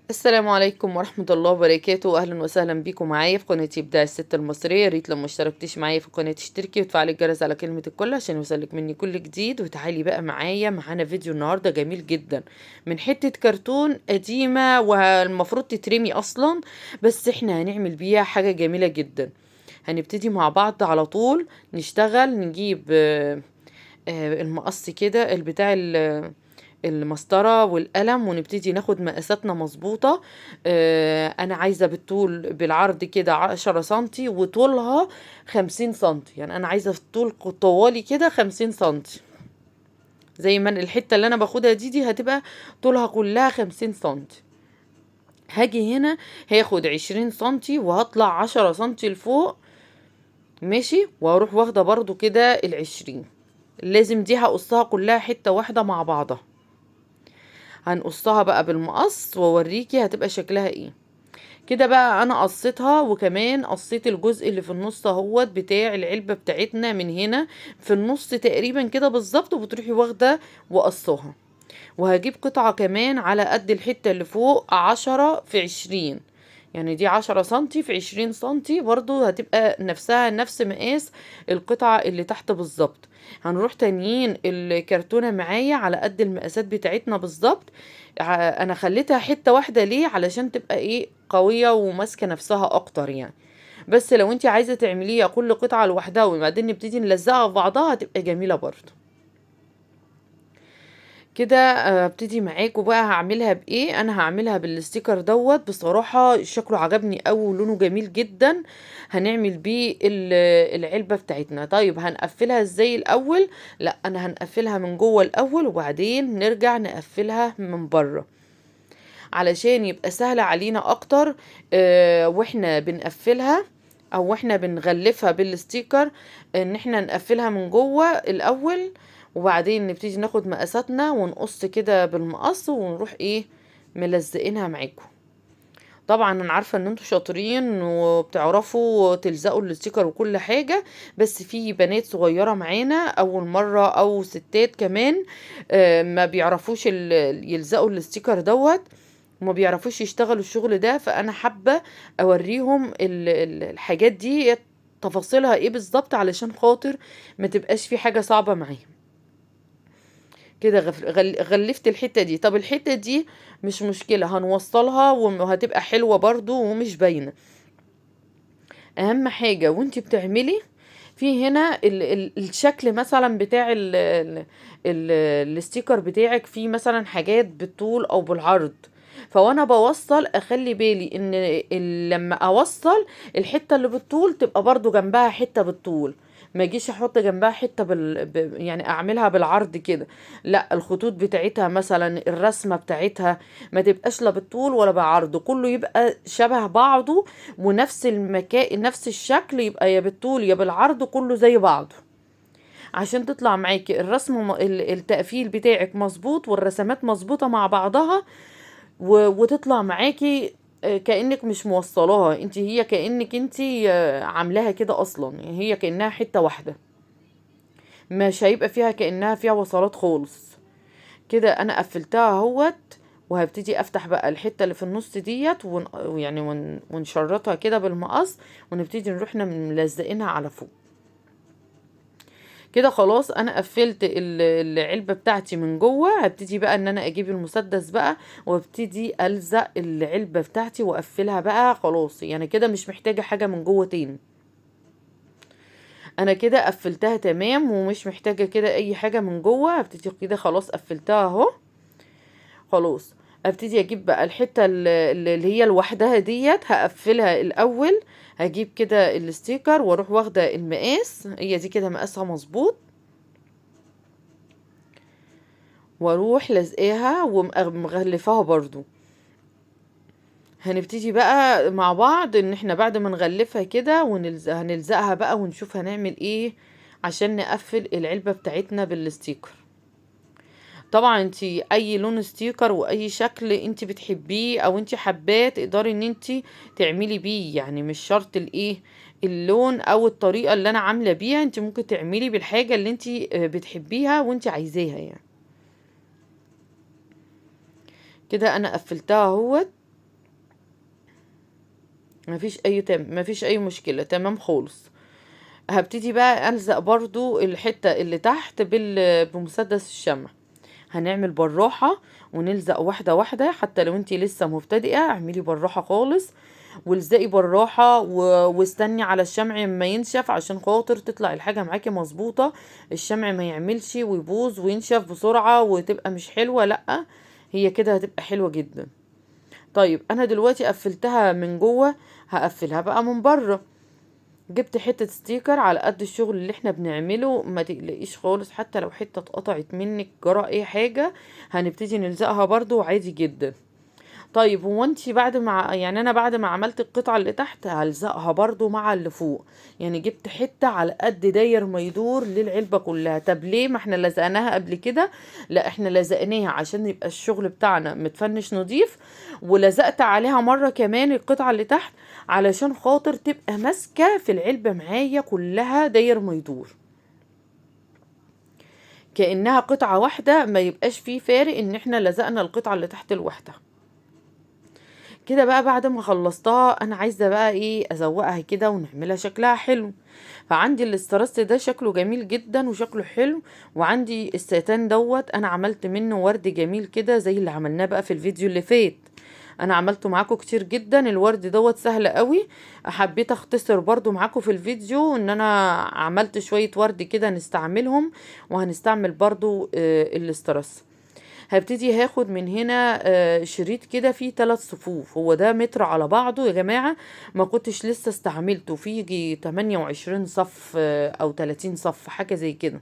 السلام عليكم ورحمة الله وبركاته، أهلا وسهلا بيكم معايا في قناة إبداع الست المصرية. يا ريت لو ما اشتركتيش معايا في القناة تشتركي وتفعلي الجرس على كلمة الكل عشان يوصلك مني كل جديد. وتعالي بقى معانا فيديو النهاردة جميل جدا من حتة كرتون قديمة والمفروض تترمي أصلا، بس احنا هنعمل بيها حاجة جميلة جدا. هنبتدي مع بعض على طول نشتغل. نجيب المقص كده البتاع المسطرة والقلم، ونبتدي ناخد مقاساتنا مظبوطة. انا عايزة بالطول بالعرض كده 10 سنتي وطولها 50 سنتي، يعني انا عايزة في الطول طوالي كده 50 سنتي. زي ما الحتة اللي انا باخدها دي هتبقى طولها كلها 50 سنتي. هاجي هنا هاخد 20 سنتي وهطلع 10 سنتي لفوق، ماشي، وهروح واخدة برضو كده 20. لازم دي هقصها كلها حتة واحدة مع بعضها. هنقصها بقى بالمقص واوريكي هتبقى شكلها ايه. كده بقى انا قصيتها، وكمان قصيت الجزء اللي في النص اهوت بتاع العلبة بتاعتنا من هنا في النص تقريبا كده بالظبط، وبتروحي واخدة وقصها. وهجيب قطعة كمان على قد الحتة اللي فوق 10 في 20، يعني دي 10 سنتي في 20 سنتي برضو هتبقى نفسها نفس مقاس القطعة اللي تحت بالظبط. هنروح تانيين الكرتونة معايا على قد المقاسات بتاعتنا بالظبط. انا خليتها حتة واحدة ليه؟ علشان تبقى ايه، قوية وماسكة نفسها اكتر يعني. بس لو انت عايزة تعمليها كل قطعة لوحدها وبعدين نبتدي نلزقها في بعضها هتبقى جميلة برضو. كده ابتدي معاكم بقى هعملها بايه. انا هعملها بالستيكر دوت، بصراحة شكله عجبني قوي ولونه جميل جدا. هنعمل بيه العلبة بتاعتنا. طيب هنقفلها ازاي الاول؟ لا، انا هنقفلها من جوه الاول وبعدين نرجع نقفلها من بره علشان يبقى سهل علينا اكتر. واحنا بنقفلها او واحنا بنغلفها بالستيكر، ان احنا نقفلها من جوه الاول وبعدين نبتدي ناخد مقاساتنا ونقص كده بالمقص ونروح ايه ملزقينها معاكم. طبعا انا عارفه ان انتوا شاطرين وبتعرفوا تلزقوا الستيكر وكل حاجه، بس في بنات صغيره معانا اول مره او ستات كمان ما بيعرفوش يلزقوا الستيكر دوت، وما بيعرفوش يشتغلوا الشغل ده. فانا حابه اوريهم الحاجات دي تفاصيلها ايه بالظبط علشان خاطر ما تبقاش في حاجه صعبه معاهم. كده غلفت الحتة دي. طب الحتة دي مش مشكلة، هنوصلها وهتبقى حلوة برضو ومش باينة. اهم حاجة وانتي بتعملي في هنا الشكل مثلا بتاع ال الستيكر بتاعك، فيه مثلا حاجات بالطول او بالعرض. فوانا بوصل اخلي بالي ان لما اوصل الحتة اللي بالطول تبقى برضو جنبها حتة بالطول، ما اجيش احط جنبها حته يعني اعملها بالعرض كده. لا، الخطوط بتاعتها مثلا الرسمه بتاعتها ما تبقاش لا بالطول ولا بالعرض، كله يبقى شبه بعضه ونفس المكان نفس الشكل، يبقى يا بالطول يا بالعرض كله زي بعضه عشان تطلع معاكي الرسم التقفيل بتاعك مظبوط والرسمات مظبوطه مع بعضها. وتطلع معاكي كأنك مش موصلاها انت، هي كأنك انت عاملاها كده اصلا، يعني هي كأنها حتة واحدة، مش هيبقى فيها كأنها فيها وصلات خالص. كده انا قفلتها اهوت، وهبتدي افتح بقى الحتة اللي في النص ديت يعني ونشرطها كده بالمقص، ونبتدي نروح ملزقينها على فوق. كده خلاص انا قفلت العلبة بتاعتي من جوه. هبتدي بقى ان انا اجيب المسدس بقى وابتدي الزق العلبة بتاعتي واقفلها بقى خلاص، يعني كده مش محتاجة حاجة من جوه تاني. انا كده قفلتها تمام ومش محتاجة كده اي حاجة من جوه. هبتدي كده خلاص قفلتها اهو. خلاص ابتدي اجيب بقى الحتة اللي هي لوحدها ديت هقفلها الاول. هجيب كده الستيكر واروح واخدة المقاس، هي دي كده مقاسها مظبوط، واروح لازقاها ومغلفاها برضو. هنبتدي بقى مع بعض ان احنا بعد ما نغلفها كده هنلزقها بقى ونشوف هنعمل ايه عشان نقفل العلبة بتاعتنا بالستيكر. طبعا انت اي لون ستيكر واي شكل انت بتحبيه او انت حباه تقدري ان انت تعملي بيه، يعني مش شرط الايه اللون او الطريقة اللي انا عاملة بيها، انت ممكن تعملي بالحاجة اللي انت بتحبيها وانت عايزاها يعني. كده انا قفلتها اهوت. مفيش اي مشكلة، تمام خالص. هبتدي بقى الزق برضو الحتة اللي تحت بمسدس الشمع. هنعمل بالراحة ونلزق واحدة واحدة، حتى لو انتي لسه مبتدئة اعملي بالراحة خالص، والزقي بالراحة واستني على الشمع ما ينشف عشان خاطر تطلع الحاجة معاكي مظبوطة. الشمع ما يعملش ويبوظ وينشف بسرعة وتبقى مش حلوة، لأ، هي كده هتبقى حلوة جدا. طيب انا دلوقتي قفلتها من جوه، هقفلها بقى من بره. جبت حتة ستيكر على قد الشغل اللي احنا بنعمله، ما تقلقيش خالص، حتى لو حتة اتقطعت منك جرى اي حاجة هنبتدي نلزقها برضو عادي جدا. طيب هو انتي بعد ما يعني انا بعد ما عملت القطعة اللي تحت هلزقها برضو مع اللي فوق، يعني جبت حتة على قد داير ما يدور للعلبة كلها. طب ليه؟ ما احنا لزقناها قبل كده. لا، احنا لزقناها عشان يبقى الشغل بتاعنا متفنش نضيف، ولزقت عليها مرة كمان القطعة اللي تحت علشان خاطر تبقى ماسكة في العلبة معايا كلها داير ما يدور، كأنها قطعة واحدة، ما يبقاش فيه فارق ان احنا لزقنا القطعة اللي تحت لوحدها. كده بقى بعد ما خلصتها انا عايزه بقى ايه ازوقها كده ونعملها شكلها حلو. فعندي الاسترس ده شكله جميل جدا وشكله حلو، وعندي الستان دوت انا عملت منه ورد جميل كده زي اللي عملناه بقى في الفيديو اللي فات. انا عملته معاكم كتير جدا، الورد دوت سهل قوي. حبيت اختصر برضو معاكم في الفيديو ان انا عملت شويه ورد كده نستعملهم، وهنستعمل برضو الاسترس. هبتدي هاخد من هنا شريط كده فيه 3 صفوف، هو ده متر على بعضه يا جماعة، ما كنتش لسه استعملته، فيه يجي 28 صف او 30 صف حاجة زي كده.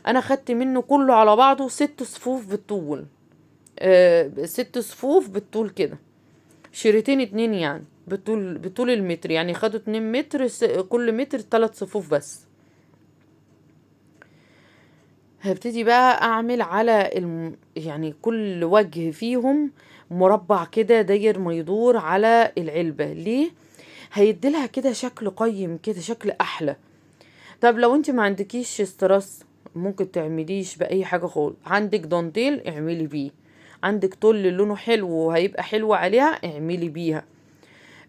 انا خدت منه كله على بعضه 6 صفوف بالطول، 6 صفوف بالطول كده، شريطين اتنين يعني بطول المتر، يعني خدوا 2 متر، كل متر 3 صفوف بس. هبتدي بقى اعمل على يعني كل وجه فيهم مربع كده داير ما يدور على العلبة. ليه؟ هيديلها كده شكل قيم كده، شكل احلى. طب لو انت ما عندكيش استرس ممكن تعمليش باي حاجة خالص، عندك دانتيل اعملي بيه، عندك طول لونه حلو وهيبقى حلو عليها اعملي بيها.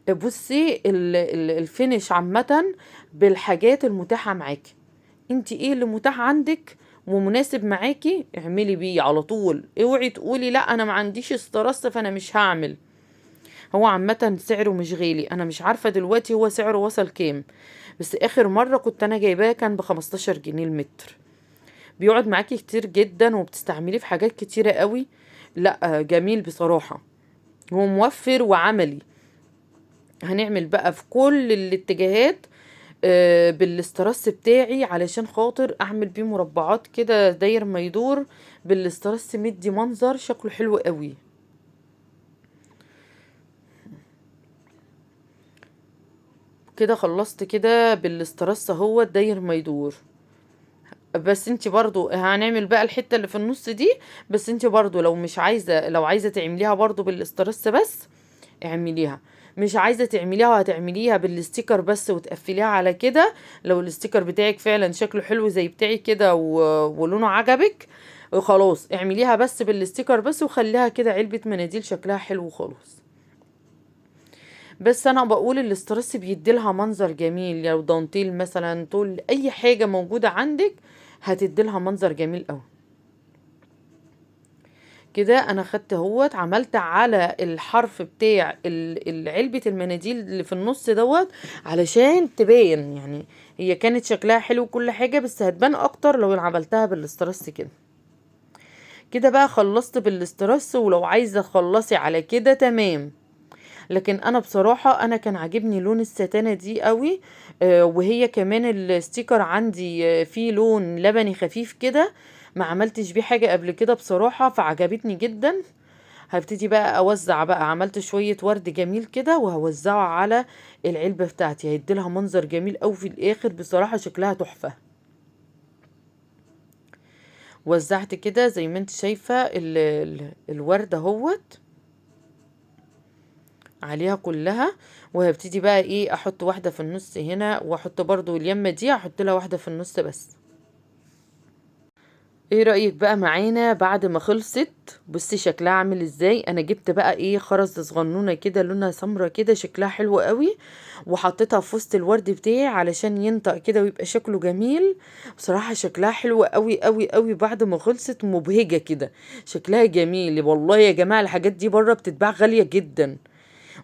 بصي الفينش عامة بالحاجات المتاحة معاكي، انت ايه اللي متاح عندك ومناسب معاكي اعملي بيه على طول. اوعي تقولي لا انا ما عنديش استرس فانا مش هعمل. هو عامة سعره مش غالي، انا مش عارفة دلوقتي هو سعره وصل كام، بس اخر مرة كنت انا جايباه كان ب15 جنيه المتر، بيقعد معاكي كتير جدا وبتستعمليه في حاجات كتيرة قوي. لا جميل بصراحة، هو موفر وعملي. هنعمل بقى في كل الاتجاهات بالاسترس بتاعي علشان خاطر اعمل بيه مربعات كده داير ما يدور بالاسترس، مدي منظر شكله حلو قوي. كده خلصت كده بالاسترس اهو داير ما يدور. بس انت برضو هنعمل بقى الحتة اللي في النص دي، بس انت برضو لو مش عايزة، لو عايزة تعمليها برضو بالاسترس بس اعمليها، مش عايزة تعمليها وهتعمليها بالستيكر بس وتقفليها على كده، لو الستيكر بتاعك فعلا شكله حلو زي بتاعي كده ولونه عجبك خلاص اعمليها بس بالستيكر بس وخليها كده علبة مناديل شكلها حلو خلاص. بس انا بقول الاسترس بيديلها منظر جميل، لو دانتيل مثلا طول اي حاجة موجودة عندك هتديلها منظر جميل قوي. كده انا خدت اهوت عملت على الحرف بتاع علبة المناديل اللي في النص دوت علشان تبين، يعني هي كانت شكلها حلو كل حاجة بس هتبان اكتر لو انا عملتها بالاسترس كده. كده بقى خلصت بالاسترس، ولو عايزة تخلصي على كده تمام، لكن انا بصراحة انا كان عاجبني لون الستانة دي قوي. وهي كمان الستيكر عندي فيه لون لبني خفيف كده، ما عملتش بيه حاجة قبل كده بصراحة فعجبتني جدا. هبتدي بقى اوزع بقى، عملت شوية ورد جميل كده وهوزعه على العلبة بتاعتي، هيديلها منظر جميل قوي في الاخر، بصراحة شكلها تحفة. وزعت كده زي ما انت شايفة الورد اهوت عليها كلها، وهبتدي بقى ايه احط واحدة في النص هنا، واحط برضو اليمة دي احط لها واحدة في النص بس. ايه رأيك بقى معانا بعد ما خلصت؟ بصي شكلها عامل ازاي. انا جبت بقى ايه خرز صغنونة كده لونها سمرة كده شكلها حلو قوي، وحطيتها في وسط الورد بتاعي علشان ينطق كده ويبقى شكله جميل. بصراحة شكلها حلو قوي قوي قوي بعد ما خلصت، مبهجة كده، شكلها جميل والله يا جماعة. الحاجات دي بره بتتباع غالية جدا.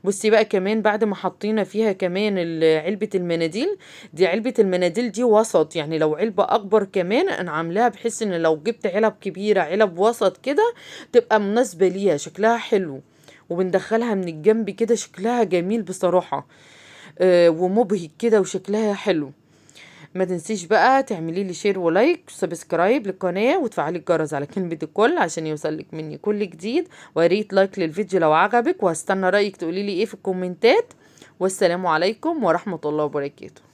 بصي بقى كمان بعد ما حطينا فيها كمان علبة المناديل، دي علبة المناديل دي وسط، يعني لو علبة اكبر كمان انا عاملاها بحيث ان لو جبت علب كبيرة علب وسط كده تبقى مناسبة ليها، شكلها حلو. وبندخلها من الجنب كده شكلها جميل بصراحة. ومبهج كده وشكلها حلو. ما تنسيش بقى تعملي لي شير ولايك وسبسكرايب للقناة وتفعلي الجرس على كلمة الكل عشان يوصلك مني كل جديد. وريت لايك للفيديو لو عجبك، وهستنى رأيك تقولي لي ايه في الكومنتات. والسلام عليكم ورحمة الله وبركاته.